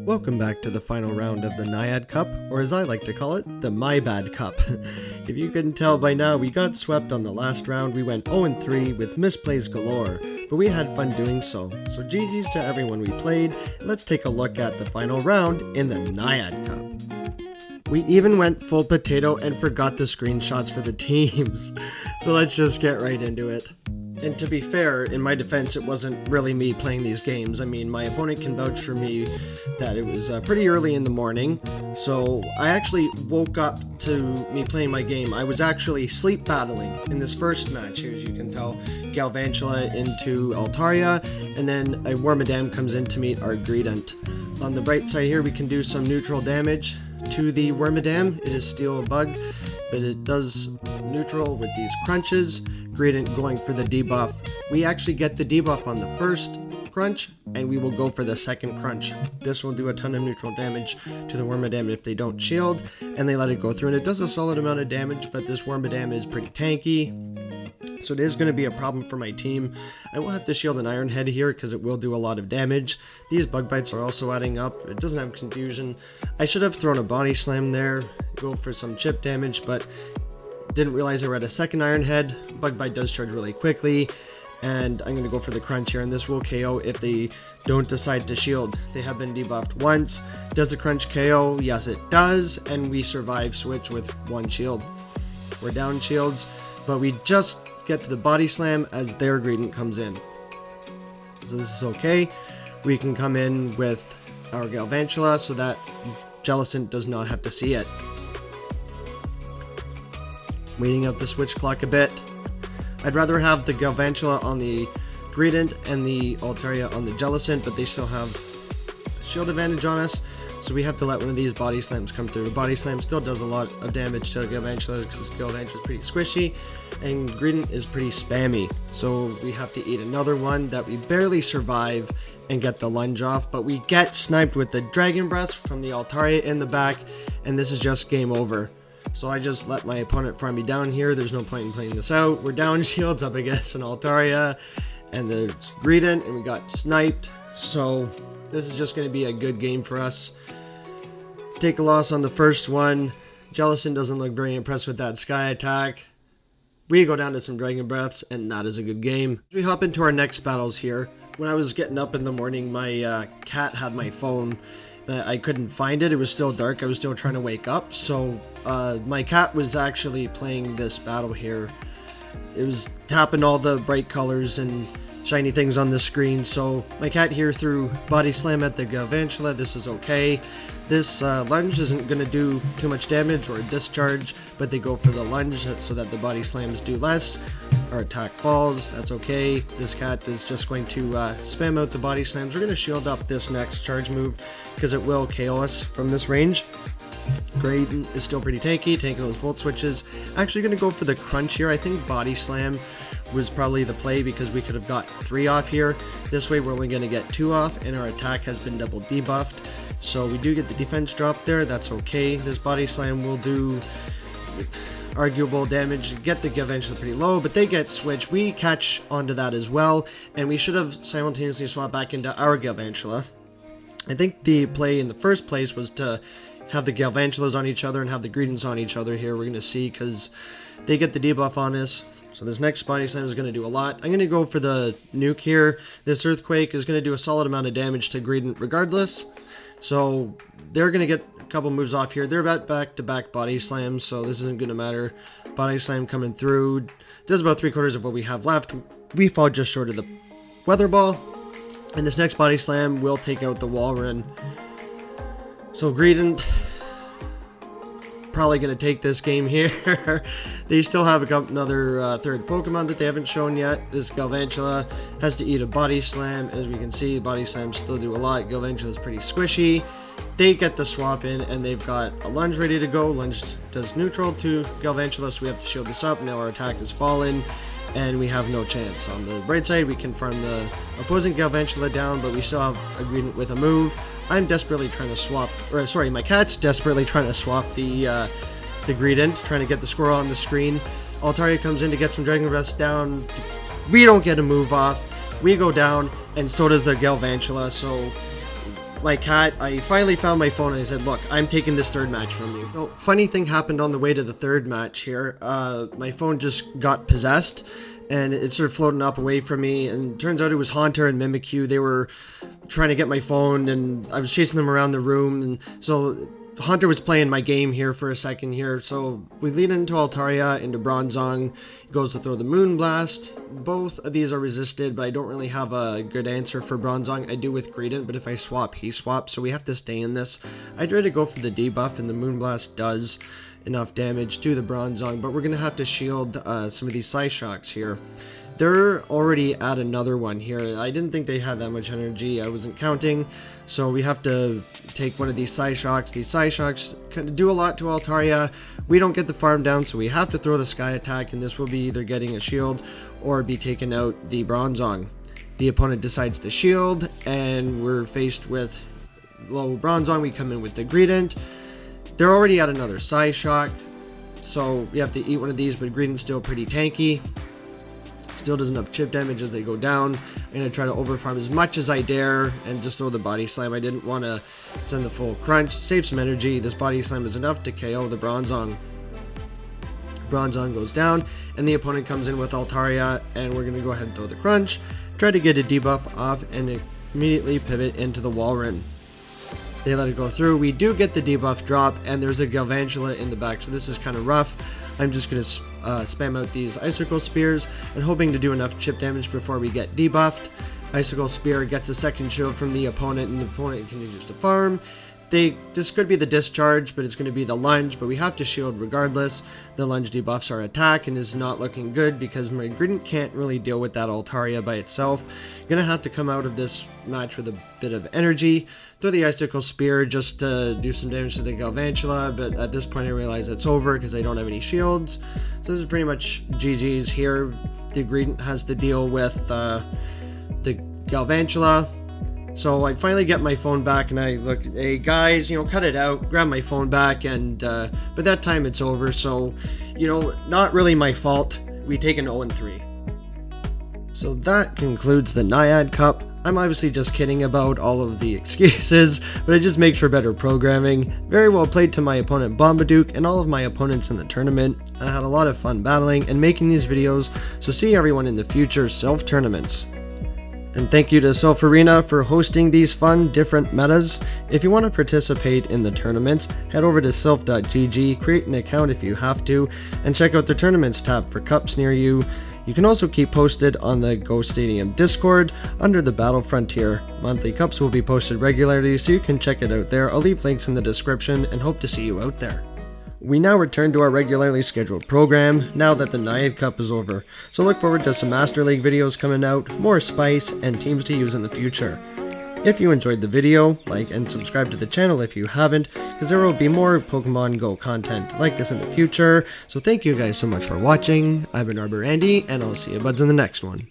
Welcome back to the final round of the Naiad Cup, or as I like to call it, the My Bad Cup. If you couldn't tell by now, we got swept on the last round. We went 0-3 with misplays galore, but we had fun doing so. So GG's to everyone we played. Let's take a look at the final round in the Naiad Cup. We even went full potato and forgot the screenshots for the teams. So let's just get right into it. And to be fair, in my defense, it wasn't really me playing these games. I mean, my opponent can vouch for me that it was pretty early in the morning. So I actually woke up to me playing my game. I was actually sleep battling in this first match here, as you can tell. Galvantula into Altaria, and then a wormadam comes in to meet our greedent. On the bright side here, we can do some neutral damage to the wormadam. It is still a bug, but it does neutral with these crunches. Greedent going for the debuff. We actually get the debuff on the first crunch, and we will go for the second crunch. This will do a ton of neutral damage to the wormadam if they don't shield, and they let it go through, and it does a solid amount of damage, but this wormadam is pretty tanky, so it is going to be a problem for my team. I will have to shield an iron head here because it will do a lot of damage. These bug bites are also adding up. It doesn't have confusion. I should have thrown a body slam there, go for some chip damage, but didn't realize I were at a second iron head. Bug bite does charge really quickly, and I'm going to go for the crunch here, and this will KO if they don't decide to shield. They have been debuffed once. Does the crunch KO? Yes, it does, and we survive switch with one shield. We're down shields, but we just get to the body slam as their greedent comes in. So this is okay. We can come in with our galvantula so that jellicent does not have to see it. Waiting up the switch clock a bit. I'd rather have the galvantula on the greedent and the altaria on the jellicent, but they still have shield advantage on us, so we have to let one of these body slams come through. The body slam still does a lot of damage to galvantula because galvantula is pretty squishy and greedent is pretty spammy, so we have to eat another one that we barely survive and get the lunge off, but we get sniped with the dragon breath from the altaria in the back, and this is just game over. So I just let my opponent farm me down here. There's no point in playing this out. We're down shields up against an altaria and the greedent, and we got sniped. So this is just going to be a good game for us. Take a loss on the first one. Jellicent doesn't look very impressed with that sky attack. We go down to some dragon breaths, and that is a good game. We hop into our next battles here. When I was getting up in the morning, my cat had my phone. I couldn't find it. It was still dark. I was still trying to wake up. So my cat was actually playing this battle here. It was tapping all the bright colors and shiny things on the screen. So my cat here threw body slam at the galvantula. This is okay. This lunge isn't going to do too much damage or discharge, but they go for the lunge so that the body slams do less. Our attack falls. That's okay. This cat is just going to spam out the body slams. We're going to shield up this next charge move because it will KO us from this range. Greedent is still pretty tanky, tanking those volt switches. Actually going to go for the crunch here. I think body slam was probably the play because we could have got 3 off here. This way we're only going to get 2 off, and our attack has been double debuffed. So we do get the defense drop there. That's okay. This body slam will do arguable damage, get the galvantula pretty low, but they get switched. We catch onto that as well, and we should have simultaneously swapped back into our galvantula. I think the play in the first place was to have the galvantulas on each other and have the greedents on each other here. We're going to see because they get the debuff on us. So this next body slam is going to do a lot. I'm going to go for the nuke here. This earthquake is going to do a solid amount of damage to greedent regardless. So they're going to get a couple moves off here. They're about back-to-back body slams, so this isn't going to matter. Body slam coming through. Does about 3/4 of what we have left. We fall just short of the weather ball. And this next body slam will take out the walrein. So greedent probably going to take this game here. They still have another third Pokemon that they haven't shown yet. This galvantula has to eat a body slam. As we can see, body slams still do a lot. Galvantula is pretty squishy. They get the swap in, and they've got a lunge ready to go. Lunge does neutral to galvantula, so we have to shield this up. Now our attack has fallen, and we have no chance. On the bright side, we can farm the opposing galvantula down, but we still have a greedent with a move. I'm desperately trying to swap, or sorry, my cat's desperately trying to swap the greedent, trying to get the squirrel on the screen. Altaria comes in to get some dragon breaths down. We don't get a move off. We go down, and so does the galvantula, so my cat, I finally found my phone and I said, look, I'm taking this third match from you. So, funny thing happened on the way to the third match here. My phone just got possessed and it started floating up away from me, and it turns out it was Haunter and Mimikyu. They were trying to get my phone and I was chasing them around the room, and so Haunter was playing my game here for a second here. So we lead into Altaria, into Bronzong. He goes to throw the Moonblast. Both of these are resisted, but I don't really have a good answer for Bronzong. I do with Greedent, but if I swap, he swaps, so we have to stay in this. I try to go for the debuff, and the Moonblast does enough damage to the Bronzong, but we're going to have to shield some of these Psyshocks here. They're already at another one here. I didn't think they had that much energy. I wasn't counting, so we have to take one of these Psyshocks. These Psyshocks kind of do a lot to Altaria. We don't get the farm down, so we have to throw the Sky Attack, and this will be either getting a shield or be taking out the Bronzong. The opponent decides to shield, and we're faced with low Bronzong. We come in with the Greedent. They're already at another Psyshock, so we have to eat one of these, but Greedent's still pretty tanky. Still does enough chip damage as they go down. I'm going to try to overfarm as much as I dare and just throw the Body Slam. I didn't want to send the full crunch. Save some energy. This Body Slam is enough to KO the Bronzong. Bronzong goes down, and the opponent comes in with Altaria, and we're going to go ahead and throw the crunch. Try to get a debuff off, and immediately pivot into the walrein. They let it go through. We do get the debuff drop, and there's a galvantula in the back, so this is kind of rough. I'm just going to spam out these Icicle Spears and hoping to do enough chip damage before we get debuffed. Icicle Spear gets a second shield from the opponent, and the opponent continues to farm. This could be the discharge, but it's going to be the lunge, but we have to shield regardless. The lunge debuffs our attack and is not looking good because my Greedent can't really deal with that Altaria by itself. Gonna have to come out of this match with a bit of energy. Throw the Icicle Spear just to do some damage to the Galvantula, but at this point I realize it's over because I don't have any shields. So this is pretty much GG's here. The Greedent has to deal with the Galvantula. So I finally get my phone back and I look, hey guys, cut it out, grab my phone back, and but that time it's over, so, not really my fault. We take an 0-3. So that concludes the Naiad Cup. I'm obviously just kidding about all of the excuses, but it just makes for better programming. Very well played to my opponent Bombaduke and all of my opponents in the tournament. I had a lot of fun battling and making these videos, so see everyone in the future Silph tournaments. And thank you to Silph Arena for hosting these fun, different metas. If you want to participate in the tournaments, head over to silph.gg, create an account if you have to, and check out the tournaments tab for cups near you. You can also keep posted on the Go Stadium Discord under the Battle Frontier. Monthly cups will be posted regularly, so you can check it out there. I'll leave links in the description and hope to see you out there. We now return to our regularly scheduled program, now that the Naiad Cup is over, so look forward to some Master League videos coming out, more spice, and teams to use in the future. If you enjoyed the video, like and subscribe to the channel if you haven't, because there will be more Pokemon Go content like this in the future, so thank you guys so much for watching. I've been Arbor Andy, and I'll see you buds in the next one.